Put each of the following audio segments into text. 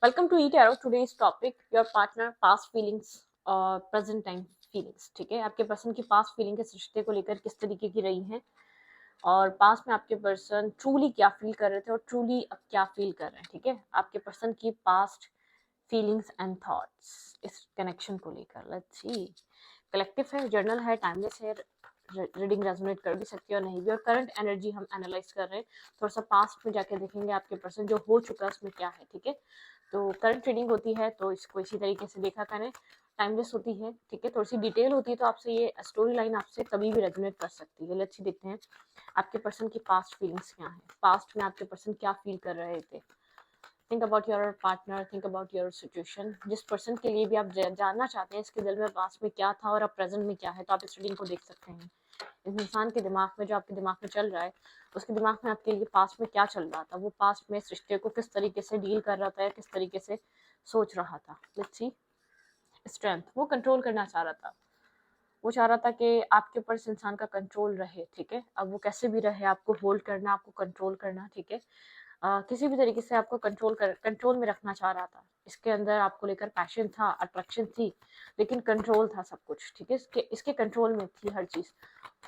Welcome to E tarot. Today's topic your partner past feelings और present time feelings. ठीक है, आपके person की पास्ट फीलिंग इस रिश्ते को लेकर किस तरीके की रही हैं और पास्ट में आपके पर्सन ट्रूली क्या फील कर रहे थे और ट्रूली अब क्या फील कर रहे हैं। ठीक है, आपके पर्सन की पास्ट फीलिंग्स एंड थॉट्स इस कनेक्शन को लेकर। Let's see. कलेक्टिव है, जर्नल है, टाइमलेस है, रीडिंग रेजोनेट कर भी सकती है और नहीं भी। और करंट एनर्जी हम एनालाइज कर रहे हैं, थोड़ा सा पास्ट में जाके देखेंगे आपके पर्सन जो हो चुका है उसमें क्या है। ठीक है, तो करंट रीडिंग होती है तो इसको इसी तरीके से देखा करें। टाइमलेस होती है, ठीक है, थोड़ी सी डिटेल होती है तो आपसे ये स्टोरी लाइन आपसे कभी भी रेजोनेट कर सकती है। लेट्स देखते हैं आपके पर्सन की पास्ट फीलिंग्स क्या है, पास्ट में आपके पर्सन क्या फील कर रहे थे। Think about your partner, think about your situation. जिस पर्सन के लिए भी आप जानना चाहते हैं इसके दिल में पास्ट में क्या था और अब प्रेजेंट में क्या है, तो आप इस रीडिंग को देख सकते हैं। इस इंसान के दिमाग में, जो आपके दिमाग में चल रहा है, उसके दिमाग में आपके लिए पास्ट में क्या चल रहा था, वो पास्ट में इस रिश्ते को किस तरीके से डील कर रहा था या किस तरीके से सोच रहा था। Let's see. स्ट्रेंथ, वो कंट्रोल करना चाह रहा था, वो चाह रहा था कि आपके ऊपर इस इंसान का कंट्रोल रहे। ठीक है, अब वो कैसे भी रहे, आपको होल्ड करना, आपको कंट्रोल करना। ठीक है, किसी भी तरीके से आपको कंट्रोल में रखना चाह रहा था। इसके अंदर आपको लेकर पैशन था, अट्रैक्शन थी, लेकिन कंट्रोल था सब कुछ। ठीक है, इसके कंट्रोल में थी हर चीज,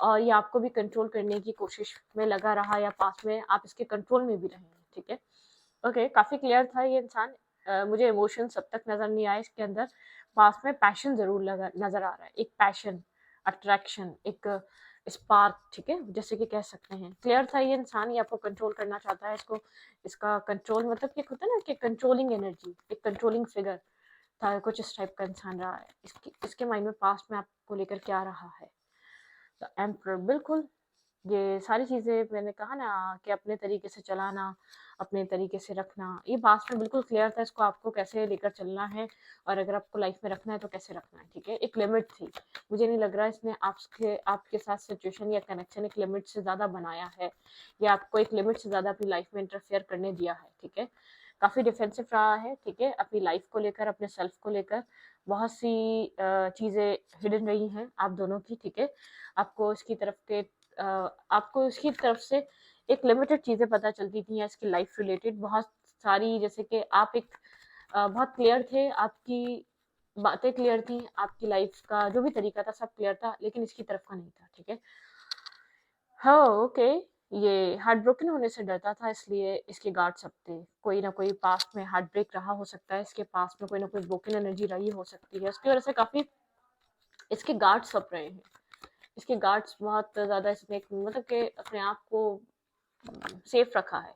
और ये आपको भी कंट्रोल करने की कोशिश में लगा रहा, या पास में आप इसके कंट्रोल में भी रहे हैं। ठीक है, ओके, काफी क्लियर था ये इंसान। मुझे इमोशन अब तक नजर नहीं आया इसके अंदर। पास में पैशन जरूर लगा नजर आ रहा है, एक पैशन, अट्रैक्शन, एक स्पार्क। ठीक है, जैसे कि कह सकते हैं क्लियर था ये इंसान, ये आपको कंट्रोल करना चाहता है। इसको, इसका कंट्रोल मतलब कि होता है ना कि कंट्रोलिंग एनर्जी, एक कंट्रोलिंग फिगर था, कुछ इस टाइप का इंसान रहा है। इसके माइंड में पास्ट में आपको लेकर क्या रहा है। तो एम्परर, बिल्कुल, ये सारी चीज़ें मैंने कहा ना कि अपने तरीके से चलाना, अपने तरीके से रखना, ये पास्ट में बिल्कुल क्लियर था इसको आपको कैसे लेकर चलना है और अगर आपको लाइफ में रखना है तो कैसे रखना है। ठीक है, एक लिमिट थी। मुझे नहीं लग रहा इसने आपके साथ सिचुएशन या कनेक्शन एक लिमिट से ज़्यादा बनाया है या आपको एक लिमिट से ज़्यादा अपनी लाइफ में इंटरफेयर करने दिया है। ठीक है, काफ़ी डिफेंसिव रहा है। ठीक है, अपनी लाइफ को लेकर, अपने सेल्फ को लेकर बहुत सी चीज़ें हिडन रही हैं आप दोनों की। ठीक है, आपको इसकी तरफ के आपको इसकी तरफ से एक लिमिटेड चीज़ें पता चलती थी या इसकी लाइफ रिलेटेड बहुत सारी, जैसे कि आप एक बहुत क्लियर थे, आपकी बातें क्लियर थी, आपकी लाइफ का जो भी तरीका था सब क्लियर था, लेकिन इसकी तरफ का नहीं था। ठीक है, हाँ, ओके, ये हार्ट ब्रोकन होने से डरता था, इसलिए इसके गार्ड सब थे। कोई ना कोई पास्ट में हार्ट ब्रेक रहा हो सकता है, इसके पास्ट में कोई ना कोई ब्रोकन एनर्जी रही हो सकती है, उसकी वजह से काफी इसके गार्ड सब रहे हैं। इसके गार्ड्स बहुत ज्यादा इसने मतलब कि अपने आप को सेफ रखा है,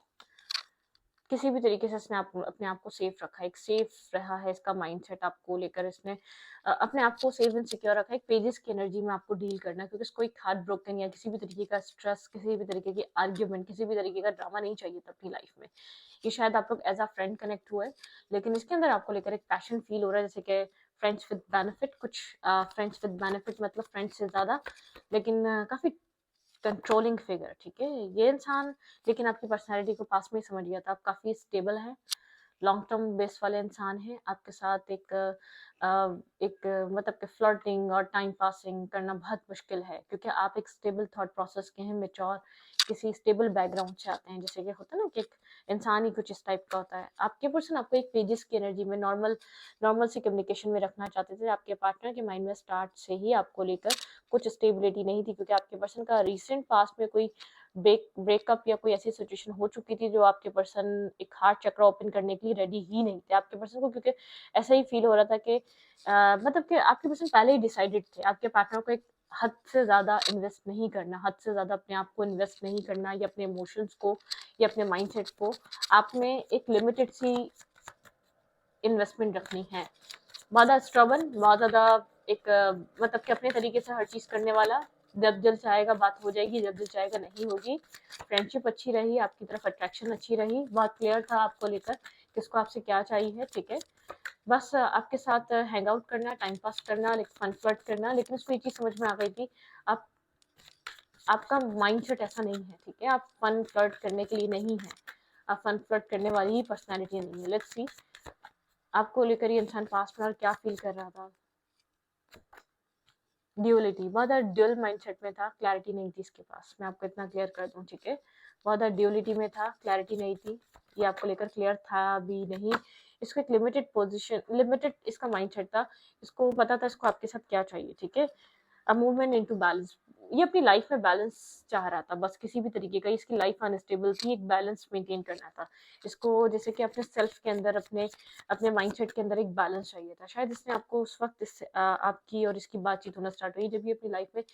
किसी भी तरीके से इसने अपने आप को सेफ रखा है, एक सेफ रहा है इसका माइंडसेट आपको लेकर। इसने अपने आप को सेफ एंड सिक्योर रखा है, एक पेजेस की एनर्जी में आपको डील करना है, क्योंकि इसको एक हार्ट ब्रोकन या किसी भी तरीके का स्ट्रेस, किसी भी तरीके की आर्ग्यूमेंट, किसी भी तरीके का ड्रामा नहीं चाहिए था अपनी लाइफ में। ये शायद आप लोग एज अ फ्रेंड कनेक्ट हुए, लेकिन इसके अंदर आपको लेकर एक पैशन फील हो रहा है, जैसे कि फ्रेंड्स विद बेनिफिट। कुछ फ्रेंड्स विद बेनिफिट मतलब फ्रेंड्स से ज्यादा, लेकिन काफी कंट्रोलिंग फिगर। ठीक है, ये इंसान लेकिन आपकी पर्सनैलिटी को पास में ही समझ गया था। आप काफी स्टेबल है, लॉन्ग टर्म बेस वाले इंसान हैं। आपके साथ मतलब कि फ्लर्टिंग और टाइम पासिंग करना बहुत मुश्किल है, क्योंकि आप एक स्टेबल थॉट प्रोसेस के हैं, मेच्योर किसी स्टेबल बैकग्राउंड से आते हैं। जैसे कि होता है ना कि एक इंसान ही कुछ इस टाइप का होता है। आपके पर्सन आपको एक पेजेस की एनर्जी में नॉर्मल नॉर्मल सी कम्युनिकेशन में रखना चाहते थे। आपके पार्टनर के माइंड में स्टार्ट से ही आपको लेकर कुछ स्टेबिलिटी नहीं थी, क्योंकि आपके पर्सन का रिसेंट पास्ट में कोई ब्रेकअप या कोई ऐसी सिचुएशन हो चुकी थी जो आपके पर्सन एक हार्ट चक्र ओपन करने के लिए रेडी ही नहीं थे आपके पर्सन को, क्योंकि ऐसा ही फील हो रहा था कि मतलब कि आपके पर्सन पहले ही डिसाइडेड थे आपके पार्टनर को एक हद से ज्यादा इन्वेस्ट नहीं करना, हद से ज्यादा अपने आप को इन्वेस्ट नहीं करना, या अपने इमोशंस को या अपने माइंडसेट को। आप में एक लिमिटेड सी इन्वेस्टमेंट रखनी है। बहुत ज़्यादा स्ट्रबन, बहुत ज़्यादा एक मतलब कि अपने तरीके से हर चीज़ करने वाला। जब दिल चाहेगा बात हो जाएगी, जब दिल चाहेगा नहीं होगी। फ्रेंडशिप अच्छी रही, आपकी तरफ अट्रैक्शन अच्छी रही, बहुत क्लियर था आपको लेकर किसको आपसे क्या चाहिए। ठीक है, बस आपके साथ हैंग आउट करना, टाइम पास करना, फन फ्लर्ट करना। लेकिन उसको एक चीज़ समझ में आ गई थी, आप आपका माइंडसेट ऐसा नहीं है। ठीक है, आप फन फ्लर्ट करने के लिए नहीं है, आप फन फ्लर्ट करने वाली ही पर्सनैलिटी नहीं है। लेट्स सी आपको लेकर ये इंसान पास्ट में और क्या फील कर रहा था। ड्यूअलिटी, बहुत ज़्यादा ड्यूअल माइंडसेट में था, क्लैरिटी नहीं थी इसके पास, मैं आपको इतना क्लियर कर दूं। ठीक है, बहुत ज़्यादा ड्यूअलिटी में था, क्लैरिटी नहीं थी। ये आपको लेकर क्लियर था भी नहीं, इसको एक लिमिटेड इसका माइंडसेट था, इसको पता था इसको आपके साथ क्या चाहिए, ठीक है। अ मूवमेंट इनटू बैलेंस, ये अपनी लाइफ में बैलेंस चाह रहा था बस, किसी भी तरीके का। इसकी लाइफ अनस्टेबल थी, एक बैलेंस मेंटेन करना था इसको, जैसे कि अपने सेल्फ के अंदर, अपने अपने माइंडसेट के अंदर एक बैलेंस चाहिए था। शायद इसने आपको उस वक्त आपकी और इसकी बातचीत होना स्टार्ट हुई जब ये अपनी लाइफ में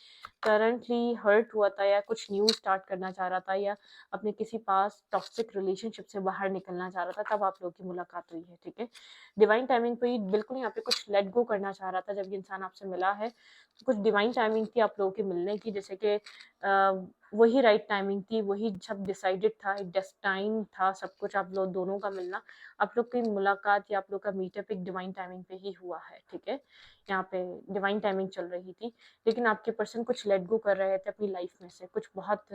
करंटली हर्ट हुआ था, या कुछ न्यू स्टार्ट करना चाह रहा था, या अपने किसी पास टॉक्सिक रिलेशनशिप से बाहर निकलना चाह रहा था, तब आप लोगों की मुलाकात हुई है, ठीक है। डिवाइन टाइमिंग पे बिल्कुल यहाँ पे कुछ लेट गो करना चाह रहा था जब ये इंसान आपसे मिला है, कुछ डिवाइन टाइमिंग थी आप लोगों के मिलने की, जैसे कि वही राइट टाइमिंग थी, वही सब डिसाइडेड था, एक डेस्टाइन था सब कुछ, आप लोग दोनों का मिलना, आप लोग की मुलाकात या आप लोग का मीटअप एक डिवाइन टाइमिंग पे ही हुआ है, ठीक है। यहाँ पे डिवाइन टाइमिंग चल रही थी, लेकिन आपके पर्सन कुछ लेट गो कर रहे थे अपनी लाइफ में से, कुछ बहुत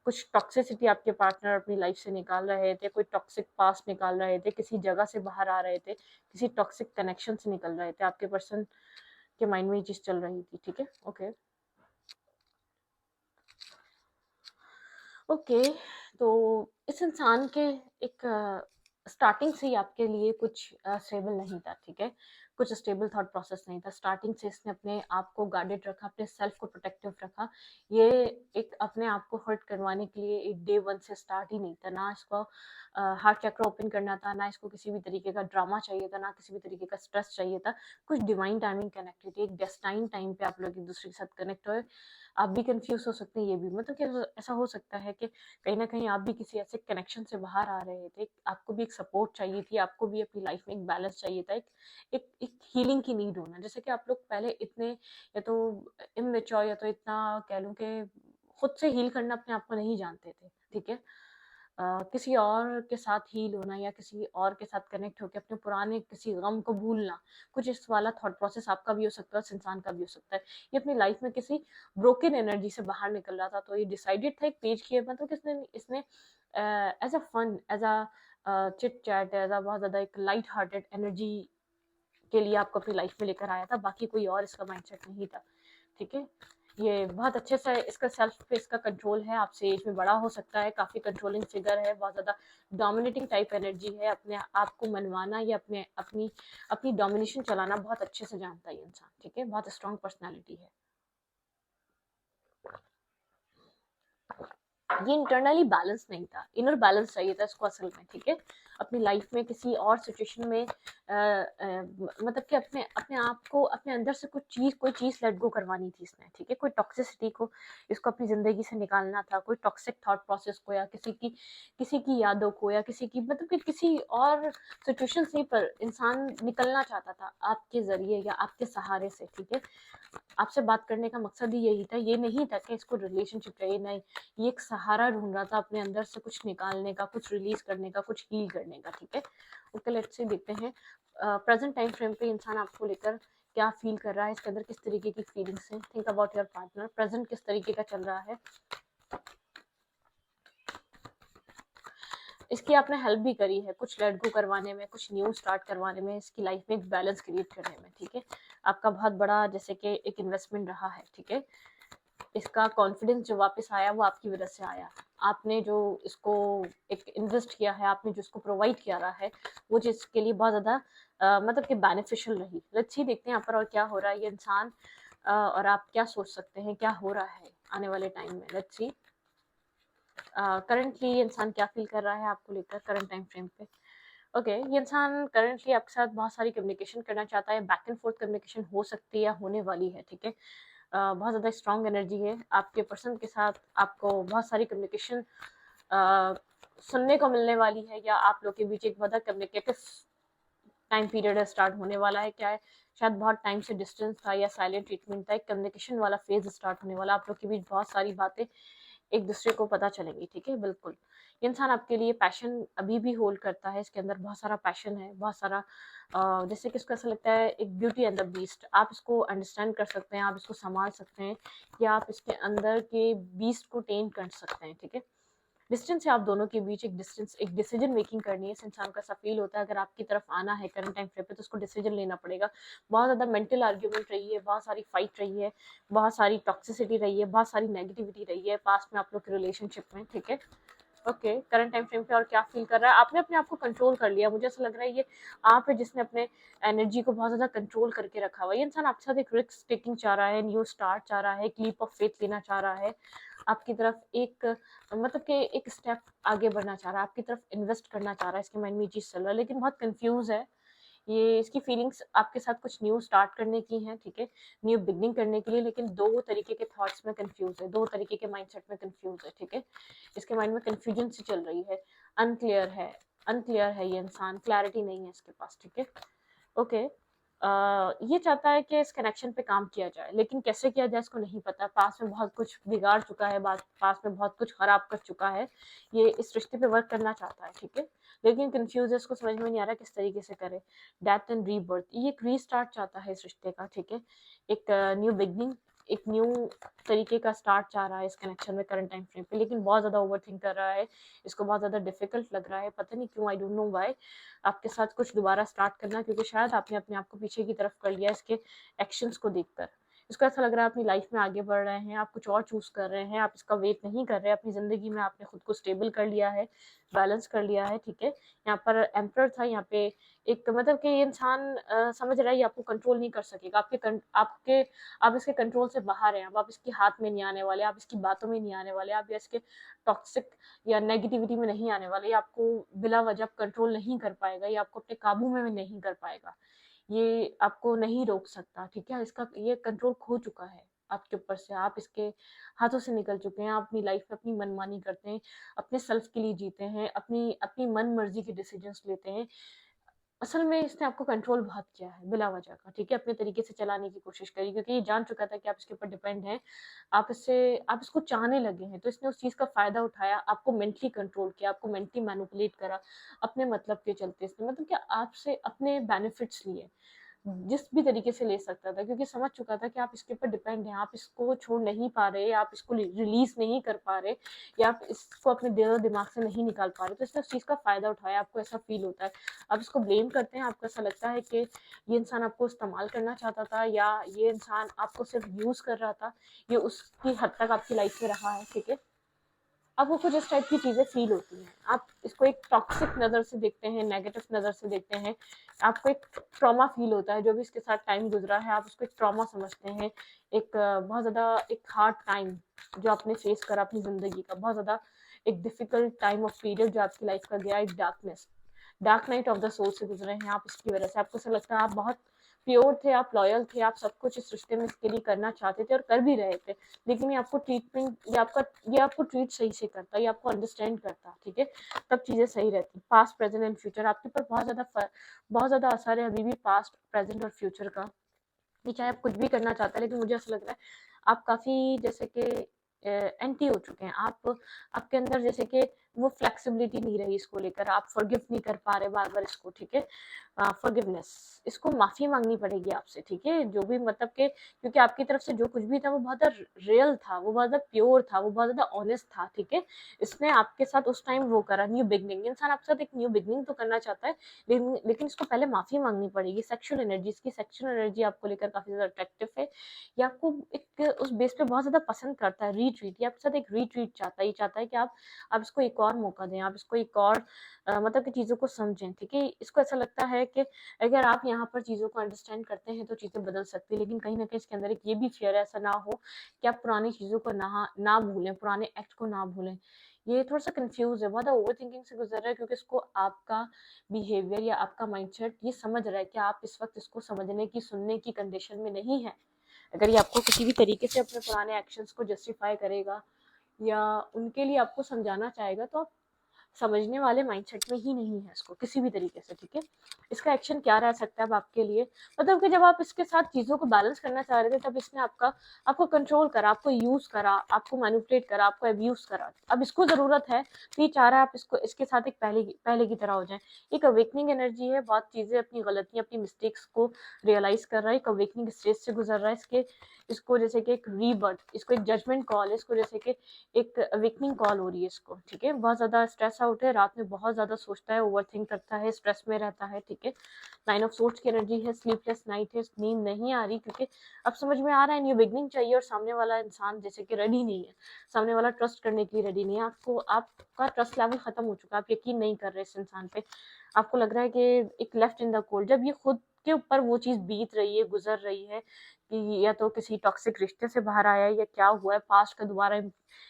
कुछ टॉक्सिसिटी आपके पार्टनर अपनी लाइफ से निकाल रहे थे, कोई टॉक्सिक पास्ट निकाल रहे थे, किसी जगह से बाहर आ रहे थे, किसी टॉक्सिक कनेक्शन से निकल रहे थे, आपके पर्सन के माइंड में ये चीज चल रही थी, ठीक है। ओके ओके, तो इस इंसान के एक स्टार्टिंग से ही आपके लिए कुछ स्टेबल नहीं था, ठीक है। कुछ स्टेबल थॉट प्रोसेस नहीं था, स्टार्टिंग से इसने अपने आप को गार्डेड रखा, अपने सेल्फ को प्रोटेक्टिव रखा। ये एक अपने आप को हर्ट करवाने के लिए एक डे वन से स्टार्ट ही नहीं था, ना इसको हार्ट चक्र ओपन करना था, ना इसको किसी भी तरीके का ड्रामा चाहिए था, ना किसी भी तरीके का स्ट्रेस चाहिए था। कुछ डिवाइन टाइमिंग कनेक्टेड थी, एक डेस्टाइन टाइम पे आप लोग एक दूसरे के साथ कनेक्ट हुए। आप भी कंफ्यूज हो सकते हैं, ये भी मतलब कि ऐसा हो सकता है कि कहीं ना कहीं आप भी किसी ऐसे कनेक्शन से बाहर आ रहे थे, आपको भी एक सपोर्ट चाहिए थी, आपको भी अपनी लाइफ में एक बैलेंस चाहिए था, एक हीलिंग की नीड होना। जैसे कि आप लोग पहले इतने या तो इमेच्योर या तो इतना कह लूँ कि खुद से हील करना अपने आप को नहीं जानते थे, ठीक है। किसी और के साथ हील होना या किसी और के साथ कनेक्ट होकर अपने पुराने किसी गम को भूलना, कुछ इस वाला थॉट प्रोसेस आपका भी हो सकता है, उस इंसान का भी हो सकता है। ये अपनी लाइफ में किसी ब्रोकन एनर्जी से बाहर निकल रहा था, तो ये डिसाइडेड था एक पेज किए, मतलब किसने इसने as a fun, as a chit chat, as a बहुत ज्यादा एक लाइट हार्टेड एनर्जी के लिए आपको अपनी लाइफ में लेकर आया था, बाकी कोई और इसका माइंडसेट नहीं था, ठीक है। ये बहुत अच्छे से इसका सेल्फ पे इसका कंट्रोल है, आपसे एज में बड़ा हो सकता है, काफी कंट्रोलिंग फिगर है, बहुत ज्यादा डोमिनेटिंग टाइप एनर्जी है, अपने आप को मनवाना या अपने अपनी अपनी डोमिनेशन चलाना बहुत अच्छे से जानता है ये इंसान, ठीक है। बहुत स्ट्रॉन्ग पर्सनैलिटी है। ये इंटरनली बैलेंस नहीं था, इनर बैलेंस चाहिए था इसको असल में, ठीक है। अपनी लाइफ में किसी और सिचुएशन में मतलब कि अपने अपने आप को अपने अंदर से कोई चीज लेट गो करवानी थी इसने, ठीक है। कोई टॉक्सिसिटी को इसको अपनी जिंदगी से निकालना था, कोई टॉक्सिक थॉट प्रोसेस को, या किसी की यादों को, या किसी की मतलब कि किसी और सिचुएशन से पर इंसान निकलना चाहता था आपके जरिए या आपके सहारे से, ठीक है। आपसे बात करने का मकसद ही यही था, ये नहीं था कि इसको रिलेशनशिप चाहिए, नहीं, ये एक सहारा ढूंढ रहा था अपने अंदर से कुछ निकालने का, कुछ रिलीज करने का, कुछ हील करने का, ठीक है। ओके, लेट्स से देखते हैं प्रेजेंट टाइम फ्रेम पे इंसान आपको लेकर क्या फील कर रहा है, इसके अंदर किस तरीके की फीलिंग्स हैं। Think about your partner, present किस तरीके का चल रहा है। इसकी आपने हेल्प भी करी है, कुछ लेट गो करवाने में, कुछ न्यू स्टार्ट करवाने में, इसकी लाइफ में एक बैलेंस क्रिएट करने में, ठीक है। आपका बहुत बड़ा जैसे कि एक इन्वेस्टमेंट रहा है, ठीक है। इसका कॉन्फिडेंस जो वापस आया वो आपकी वजह से आया, आपने जो इसको एक इन्वेस्ट किया है, आपने जो इसको प्रोवाइड किया रहा है, वो चीज के लिए बहुत ज्यादा मतलब कि बेनिफिशियल रही। लेट्स सी देखते हैं यहाँ पर और क्या हो रहा है ये इंसान और आप क्या सोच सकते हैं क्या हो रहा है आने वाले टाइम में। लेट्स सी करंटली ये इंसान क्या फील कर रहा है आपको लेकर करंट टाइम फ्रेम पे। ओके, ये इंसान करंटली आपके साथ बहुत सारी कम्युनिकेशन करना चाहता है, बैक एंड फोर्थ कम्युनिकेशन हो सकती है या होने वाली है, ठीक है। बहुत ज़्यादा स्ट्रॉन्ग एनर्जी है आपके पर्सन के साथ, आपको बहुत सारी कम्युनिकेशन सुनने को मिलने वाली है, या आप लोग के बीच एक बहुत कम्युनिकेटिव टाइम पीरियड स्टार्ट होने वाला है। क्या है, शायद बहुत टाइम से डिस्टेंस था या साइलेंट ट्रीटमेंट था, एक कम्युनिकेशन वाला फेज स्टार्ट होने वाला, आप लोग के बीच बहुत सारी बातें एक दूसरे को पता चलेंगी, ठीक है। बिल्कुल, ये इंसान आपके लिए पैशन अभी भी होल्ड करता है, इसके अंदर बहुत सारा पैशन है, बहुत सारा जैसे कि इसको ऐसा लगता है एक ब्यूटी एंड द बीस्ट, आप इसको अंडरस्टैंड कर सकते हैं, आप इसको संभाल सकते हैं, या आप इसके अंदर के बीस्ट को टेम कर सकते हैं, ठीक है। डिस्टेंस है आप दोनों के बीच, एक डिसीजन मेकिंग करनी है। इस इंसान का ऐसा फील होता है अगर आपकी तरफ आना है करंट टाइम फ्रेम पे तो उसको डिसीजन लेना पड़ेगा। बहुत ज़्यादा मेंटल आर्ग्यूमेंट रही है, बहुत सारी फाइट रही है, बहुत सारी टॉक्सिसिटी रही है, बहुत सारी नेगेटिविटी रही है पास्ट में आप लोग के रिलेशनशिप में, ठीक है। ओके, करंट टाइम फ्रेम पे और क्या फील कर रहा है? आपने अपने आप को कंट्रोल कर लिया, मुझे ऐसा लग रहा है ये आप है जिसने अपने एनर्जी को बहुत ज़्यादा कंट्रोल करके रखा हुआ है। ये इंसान आपके साथ एक रिस्क टेकिंग चाह रहा है, न्यू स्टार्ट चाह रहा है, एक लीप ऑफ फेथ लेना चाह रहा है, आपकी तरफ एक मतलब कि एक स्टेप आगे बढ़ना चाह रहा है, आपकी तरफ इन्वेस्ट करना चाह रहा है, इसके माइंड में ये चीज़ चल रहा है, लेकिन बहुत कन्फ्यूज़ है। ये इसकी फीलिंग्स आपके साथ कुछ न्यू स्टार्ट करने की हैं, ठीक है, न्यू बिगनिंग करने के लिए, लेकिन दो तरीके के थॉट्स में कंफ्यूज है, दो तरीके के माइंडसेट में कंफ्यूज है, ठीक है, इसके माइंड में कंफ्यूजन सी चल रही है, अनक्लियर है, अनक्लियर है ये इंसान, क्लैरिटी नहीं है इसके पास, ठीक है। ओके, ये चाहता है कि इस कनेक्शन पे काम किया जाए, लेकिन कैसे किया जाए इसको नहीं पता। पास में बहुत कुछ बिगाड़ चुका है, बात पास में बहुत कुछ खराब कर चुका है, ये इस रिश्ते पे वर्क करना चाहता है, ठीक है, लेकिन कंफ्यूज है, इसको समझ में नहीं आ रहा किस तरीके से करे। डेथ एंड रीबर्थ, ये एक रीस्टार्ट चाहता है इस रिश्ते का, ठीक है, एक न्यू बिगनिंग, एक न्यू तरीके का स्टार्ट चाह रहा है इस कनेक्शन में करंट टाइम फ्रेम पे, लेकिन बहुत ज़्यादा ओवर थिंक कर रहा है, इसको बहुत ज़्यादा डिफिकल्ट लग रहा है, पता नहीं क्यों, आई डोंट नो व्हाई, आपके साथ कुछ दोबारा स्टार्ट करना, क्योंकि शायद आपने अपने आप को पीछे की तरफ कर लिया इसके एक्शंस को देखकर। इसको ऐसा लग रहा है अपनी लाइफ में आगे बढ़ रहे हैं, आप कुछ और चूज कर रहे हैं, आप इसका वेट नहीं कर रहे, अपनी जिंदगी में आपने खुद को स्टेबल कर लिया है, बैलेंस कर लिया है, ठीक है। यहाँ पर एम्परर था, यहाँ पे एक मतलब कि ये इंसान समझ रहा है ये आपको कंट्रोल नहीं कर सकेगा, आपके आप इसके कंट्रोल से बाहर हैं, अब आप इसके हाथ में नहीं आने वाले, आप इसकी बातों में नहीं आने वाले, आप इसके टॉक्सिक या नेगेटिविटी में नहीं आने वाले, ये आपको बिला वजह कंट्रोल नहीं कर पाएगा, ये आपको अपने काबू में नहीं कर पाएगा, ये आपको नहीं रोक सकता, ठीक है, इसका ये कंट्रोल खो चुका है आपके ऊपर से, आप इसके हाथों से निकल चुके हैं, आप अपनी लाइफ में अपनी मनमानी करते हैं, अपने सेल्फ के लिए जीते हैं, अपनी अपनी मन मर्जी के डिसीजंस लेते हैं। असल में इसने आपको कंट्रोल बहुत किया है बिला वजह का, ठीक है, अपने तरीके से चलाने की कोशिश करी, क्योंकि ये जान चुका था कि आप इसके ऊपर डिपेंड हैं, आप इसको चाहने लगे हैं, तो इसने उस चीज़ का फ़ायदा उठाया, आपको मेंटली कंट्रोल किया, आपको मेंटली मैनिपुलेट करा, अपने मतलब के चलते इसने मतलब कि आपसे अपने बेनिफिट्स लिए, जिस भी तरीके से ले सकता था, क्योंकि समझ चुका था कि आप इसके ऊपर डिपेंड हैं, आप इसको छोड़ नहीं पा रहे, आप इसको रिलीज नहीं कर पा रहे, या आप इसको अपने दिल दिमाग से नहीं निकाल पा रहे, तो इसने उस चीज़ का फ़ायदा उठाया, आपको ऐसा फील होता है, आप इसको ब्लेम करते हैं, आपको ऐसा लगता है कि ये इंसान आपको इस्तेमाल करना चाहता था, या ये इंसान आपको सिर्फ यूज़ कर रहा था, ये उसकी हद तक आपकी लाइफ में रहा है, ठीक है। आपको कुछ इस टाइप की चीज़ें फील होती हैं, आप इसको एक टॉक्सिक नज़र से देखते हैं, नेगेटिव नज़र से देखते हैं, आपको एक ट्रॉमा फील होता है, जो भी इसके साथ टाइम गुजरा है, आप उसको एक ट्रॉमा समझते हैं, एक बहुत ज़्यादा एक हार्ड टाइम जो आपने फेस करा अपनी ज़िंदगी का, बहुत ज़्यादा एक डिफिकल्ट टाइम ऑफ पीरियड जो आपकी लाइफ का गया, एक dark night of the soul से गुजरे हैं आप, इसकी वजह से आपको ऐसा लगता है आप बहुत प्योर थे, आप लॉयल थे, आप सब कुछ इस रिश्ते में इसके लिए करना चाहते थे और कर भी रहे थे, लेकिन ये आपको ट्रीटमेंट ये आपको ट्रीट सही से करता, ये आपको अंडरस्टैंड करता, ठीक है, तब चीज़ें सही रहती। पास्ट प्रेजेंट एंड फ्यूचर आपके ऊपर बहुत ज़्यादा असर है अभी भी पास्ट प्रेजेंट और फ्यूचर का, ये चाहे आप कुछ भी करना चाहते हैं, लेकिन मुझे ऐसा लग रहा है आप काफ़ी जैसे कि एंटी हो चुके हैं, आप आपके अंदर जैसे कि वो फ्लेक्सिबिलिटी नहीं रही इसको लेकर, आप फॉरगिव नहीं कर पा रहे बार बार इसको, ठीक है, फॉरगिवनेस, इसको माफ़ी मांगनी पड़ेगी आपसे, ठीक है, जो भी मतलब के, क्योंकि आपकी तरफ से जो कुछ भी था वो बहुत रियल था, वो बहुत प्योर था, वो बहुत ज़्यादा ऑनेस्ट था, ठीक है, इसने आपके साथ उस टाइम वो करा न्यू बिगनिंग, इंसान आपके साथ एक न्यू बिगनिंग तो करना चाहता है, लेकिन इसको पहले माफ़ी मांगनी पड़ेगी। सेक्सुअल एनर्जी, इसकी सेक्सुअल एनर्जी आपको लेकर काफ़ी ज़्यादा अट्रैक्टिव है, ये आपको एक उस बेस पे बहुत ज़्यादा पसंद करता है, रीट्रीट, ये आपके साथ एक रीट्रीट चाहता है, ये चाहता है कि आप इसको एक और मौका दें, आप इसको एक और मतलब कि चीज़ों को समझें, ठीक है, इसको ऐसा लगता है कि अगर आप यहाँ पर चीज़ों को अंडरस्टैंड करते हैं तो चीज़ें बदल सकती है, लेकिन कहीं न कहीं इसके अंदर एक ये भी फ़ियर है ऐसा ना हो कि आप पुरानी चीज़ों को ना भूलें, पुराने एक्ट को ना भूलें। ये थोड़ा-सा कन्फ्यूज़ है, बहुत ओवरथिंकिंग से गुज़र रहा है, क्योंकि इसको आपका बिहेवियर या आपका माइंडसेट ये समझ रहा है कि आप इस वक़्त इसको समझने की, सुनने की कंडीशन में नहीं हैं। अगर ये आपको किसी भी तरीके से अपने पुराने एक्शंस को जस्टिफ़ाई करेगा या उनके लिए आपको समझाना चाहेगा, तो आप समझने वाले माइंडसेट में ही नहीं है इसको किसी भी तरीके से, ठीक है। इसका एक्शन क्या रह सकता है अब आपके लिए, मतलब कि जब आप इसके साथ चीज़ों को बैलेंस करना चाह रहे थे, तब इसने आपको कंट्रोल करा, आपको यूज़ करा, आपको मैनिपुलेट करा, आपको अब्यूज़ करा। अब इसको ज़रूरत है, तो ये चाह रहा है आप इसके साथ एक पहले की तरह हो जाए। एक अवेकनिंग एनर्जी है, बहुत चीज़ें अपनी गलतियाँ, अपनी मिस्टेक्स को रियलाइज़ कर रहा है, एक अवेकनिंग स्टेज से गुजर रहा है, इसको जैसे कि एक रीबर्थ, इसको एक जजमेंट कॉल है, इसको जैसे कि एक अवेकनिंग कॉल हो रही है इसको, ठीक है। बहुत ज़्यादा स्ट्रेस आउट है, रात में बहुत ज़्यादा सोचता है, ओवरथिंक करता है, स्ट्रेस में रहता है, ठीक है। 9 ऑफ सोर्ड्स की एनर्जी है, स्लीपलेस नाइट है, नींद नहीं आ रही, क्योंकि अब समझ में आ रहा है न्यू बिगनिंग चाहिए और सामने वाला इंसान जैसे कि रेडी नहीं है, सामने वाला ट्रस्ट करने के लिए रेडी नहीं है, आपको आपका ट्रस्ट लेवल खत्म हो चुका है, आप यकीन नहीं कर रहे इस इंसान पे, आपको लग रहा है कि एक लेफ्ट इन द कोल्ड। जब ये खुद के ऊपर वो चीज़ बीत रही है, गुजर रही है, कि या तो किसी टॉक्सिक रिश्ते से बाहर आया है या क्या हुआ है, पास्ट का दोबारा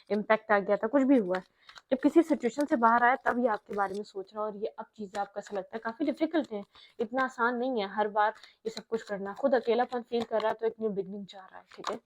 इम्पैक्ट आ गया था, कुछ भी हुआ है, जब किसी सिचुएशन से बाहर आया तब ये आपके बारे में सोच रहा है, और ये अब चीज़ें आपको ऐसा लगता है काफ़ी डिफिकल्ट है, इतना आसान नहीं है हर बार ये सब कुछ करना, खुद अकेलापन फील कर रहा है, तो एक न्यू बिगनिंग चाह रहा है, ठीक है।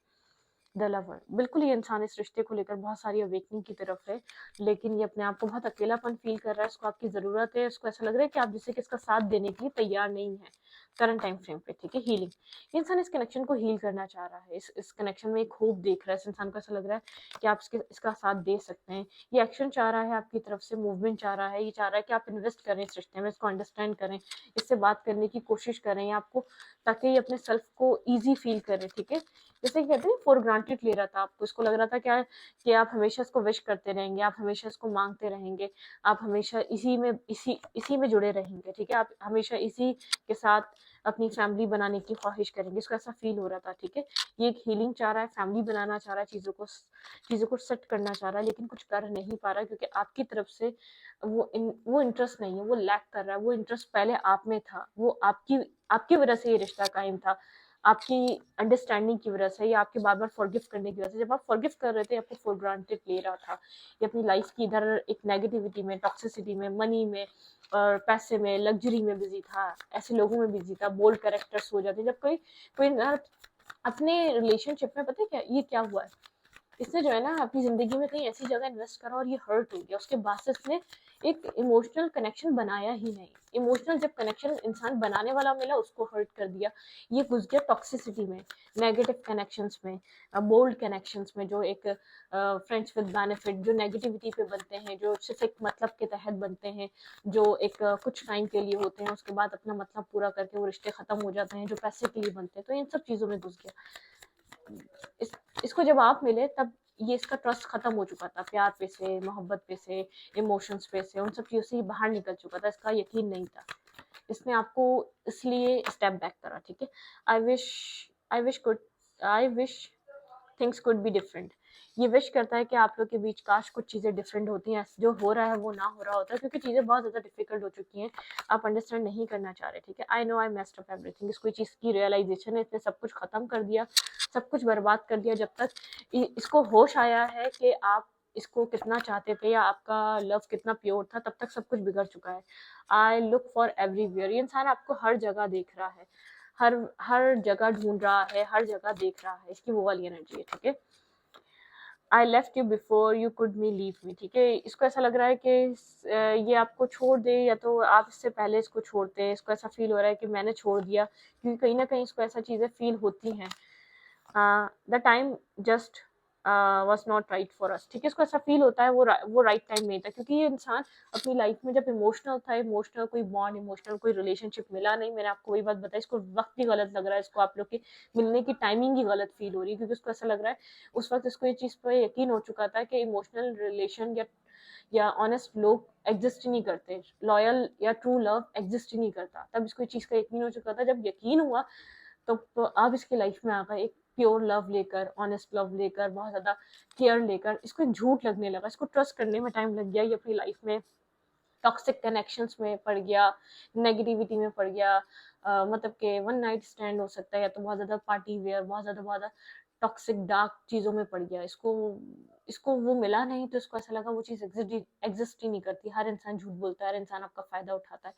द लवर, बिल्कुल ये इंसान इस रिश्ते को लेकर बहुत सारी अवेकनिंग की तरफ है, लेकिन ये अपने आप को बहुत अकेलापन फील कर रहा है, इसको आपकी ज़रूरत है, इसको ऐसा लग रहा है कि आप जिसे कि इसका साथ देने के लिए तैयार नहीं है करंट टाइम फ्रेम पे, ठीक है। हीलिंग, ये इंसान इस कनेक्शन को हील करना चाह रहा है, इस कनेक्शन में एक होप देख रहा है, इस इंसान को ऐसा लग रहा है कि आप इसका साथ दे सकते हैं, ये एक्शन चाह रहा है आपकी तरफ से, मूवमेंट चाह रहा है, ये चाह रहा है कि आप इन्वेस्ट करें इस रिश्ते में, इसको अंडरस्टैंड करें, इससे बात करने की कोशिश करें आपको, ताकि ये अपने सेल्फ को ईजी फील करे, ठीक है। जैसे कहते हैं फॉर ग्रांटेड ले रहा था आपको, इसको लग रहा था क्या कि आप हमेशा इसको विश करते रहेंगे, आप हमेशा इसको मांगते रहेंगे, आप हमेशा इसी में जुड़े रहेंगे, ठीक है। आप हमेशा इसी के साथ अपनी फैमिली बनाने की ख्वाहिश करेंगे, इसको ऐसा फील हो रहा था, ठीक है। ये एक हीलिंग चाह रहा है, फैमिली बनाना चाह रहा है, चीज़ों को सेट करना चाह रहा है, लेकिन कुछ कर नहीं पा रहा है, क्योंकि आपकी तरफ से वो इंटरेस्ट नहीं है, वो लैक कर रहा है, वो इंटरेस्ट पहले आप में था, वो आपकी वजह से ये रिश्ता कायम था, आपकी अंडरस्टैंडिंग की वजह से, या आपके बार बार फॉरगिव करने की वजह से, जब आप फॉरगिव कर रहे थे आपको फॉर ग्रांटेड ले रहा था, ये अपनी लाइफ की इधर एक नेगेटिविटी में, टॉक्सिसिटी में, मनी में और पैसे में, लग्जरी में बिजी था, ऐसे लोगों में बिजी था, बोल्ड कैरेक्टर्स हो जाते, जब कोई कोई अपने रिलेशनशिप में, पता है क्या ये क्या हुआ है, इसने जो है ना अपनी जिंदगी में कहीं ऐसी जगह इन्वेस्ट करा और ये हर्ट हो गया, उसके बाद से इसने एक इमोशनल कनेक्शन बनाया ही नहीं, इमोशनल जब कनेक्शन इंसान बनाने वाला मिला उसको हर्ट कर दिया, ये घुस गया टॉक्सिसिटी में, नेगेटिव कनेक्शंस में, बोल्ड कनेक्शंस में, जो एक फ्रेंड्स विद बेनिफिट, जो नेगेटिविटी पे बनते हैं, जो सिर्फ एक मतलब के तहत बनते हैं, जो एक कुछ टाइम के लिए होते हैं, उसके बाद अपना मतलब पूरा करके वो रिश्ते खत्म हो जाते हैं, जो पैसे के लिए बनते हैं, तो इन सब चीज़ों में घुस गया। इसको जब आप मिले तब ये इसका ट्रस्ट खत्म हो चुका था, प्यार पे से, मोहब्बत पे से, इमोशंस पे से, उन सब चीज़ों से बाहर निकल चुका था, इसका यकीन नहीं था, इसने आपको इसलिए स्टेप बैक करा, ठीक है। I wish I wish things could be different, ये विश करता है कि आप लोग के बीच काश कुछ चीज़ें डिफरेंट होती हैं, जो हो रहा है वो ना हो रहा होता है, क्योंकि चीज़ें बहुत ज़्यादा डिफिकल्ट हो चुकी हैं, आप अंडरस्टैंड नहीं करना चाह रहे, ठीक है। I know I messed up everything, इसको चीज़ की रियलाइजेशन है, इसने सब कुछ खत्म कर दिया, सब कुछ बर्बाद कर दिया, जब तक इसको होश आया है कि आप इसको कितना चाहते थे या आपका लव कितना प्योर था, तब तक सब कुछ बिगड़ चुका है। आई लुक फॉर एवरीवेयर, ये इंसान आपको हर जगह देख रहा है, हर हर जगह ढूंढ रहा है, हर जगह देख रहा है, इसकी वो वाली एनर्जी है, ठीक है। I left you before you could me leave me, ठीक है। इसको ऐसा लग रहा है कि ये आपको छोड़ दे, या तो आप इससे पहले इसको छोड़ते हैं, इसको ऐसा फील हो रहा है कि मैंने छोड़ दिया, क्योंकि कहीं ना कहीं इसको ऐसा चीज़ें फील होती हैं, the time just was not right for us, ठीक है। इसको ऐसा फील होता है वो राइट टाइम नहीं था, क्योंकि ये इंसान अपनी लाइफ में जब इमोशनल था, इमोशनल कोई बॉन्ड, इमोशनल कोई रिलेशनशिप मिला नहीं, मैंने आपको वही बात बताई, इसको वक्त ही गलत लग रहा है, इसको आप लोग की मिलने की टाइमिंग ही गलत फील हो रही है, क्योंकि उसको ऐसा लग रहा है उस वक्त इसको ये चीज़ पर यकीन हो चुका था कि इमोशनल रिलेशन या ऑनेस्ट लोग एग्जिस्ट ही नहीं करते, लॉयल या ट्रू लव एग्जिस्ट ही नहीं करता, तब इसको ये चीज़ का यकीन हो चुका था। जब यकीन हुआ तो अब इसकी लाइफ में आ गए एक प्योर लव लेकर, ऑनेस्ट लव लेकर, बहुत ज़्यादा केयर लेकर, इसको एक झूठ लगने लगा, इसको ट्रस्ट करने में टाइम लग गया, ये अपनी लाइफ में टॉक्सिक कनेक्शंस में पड़ गया, नेगेटिविटी में पड़ गया, मतलब कि वन नाइट स्टैंड हो सकता है, या तो बहुत ज़्यादा पार्टी वेयर, बहुत ज़्यादा टॉक्सिक डार्क चीज़ों में पड़ गया, इसको इसको वो मिला नहीं, तो इसको ऐसा लगा वो चीज़ एग्जिस्ट ही नहीं करती, हर इंसान झूठ बोलता है, हर इंसान आपका फ़ायदा उठाता है,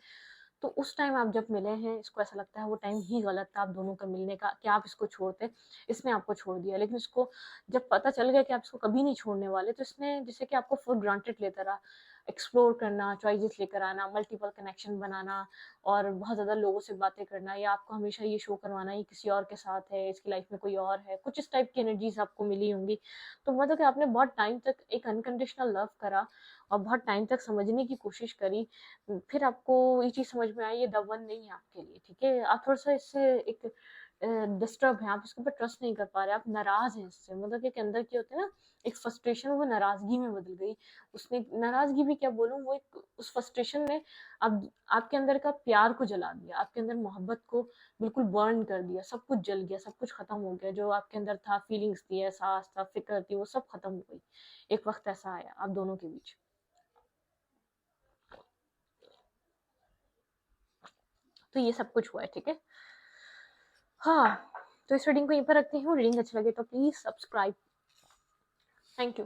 तो उस टाइम आप जब मिले हैं, इसको ऐसा लगता है वो टाइम ही गलत था आप दोनों का मिलने का, कि आप इसको छोड़ते, इसने आपको छोड़ दिया, लेकिन इसको जब पता चल गया कि आप इसको कभी नहीं छोड़ने वाले, तो इसने जैसे कि आपको फॉर ग्रांटेड लेता रहा, एक्सप्लोर करना, चॉइसेस लेकर आना, मल्टीपल कनेक्शन बनाना, और बहुत ज़्यादा लोगों से बातें करना, या आपको हमेशा ये शो करवाना ये किसी और के साथ है, इसकी लाइफ में कोई और है, कुछ इस टाइप की एनर्जीज आपको मिली होंगी। तो मतलब कि आपने बहुत टाइम तक एक अनकंडीशनल लव करा, और बहुत टाइम तक समझने की कोशिश करी, फिर आपको ये चीज़ समझ में आई ये द वन नहीं है आपके लिए, ठीक है। आप थोड़ा सा इससे एक डिस्टर्ब हैं, आप उसके ऊपर ट्रस्ट नहीं कर पा रहे, आप नाराज हैं इससे, मतलब एक अंदर क्या होता है ना, एक फ्रस्ट्रेशन वो नाराजगी में बदल गई। उसने नाराजगी भी क्या बोलूं, वो एक उस फ्रस्ट्रेशन ने अब आपके अंदर का प्यार को जला दिया, आपके अंदर मोहब्बत को बिल्कुल बर्न कर दिया, सब कुछ जल गया, सब कुछ खत्म हो गया, जो आपके अंदर था, फीलिंग्स थी, एहसास था, फिक्र थी, वो सब खत्म हो गई। एक वक्त ऐसा आया आप दोनों के बीच। तो ये सब कुछ हुआ है, ठीक है। हाँ, तो इस रीडिंग को यहीं पर रखती हूँ। रीडिंग अच्छा लगे तो प्लीज सब्सक्राइब। Thank you.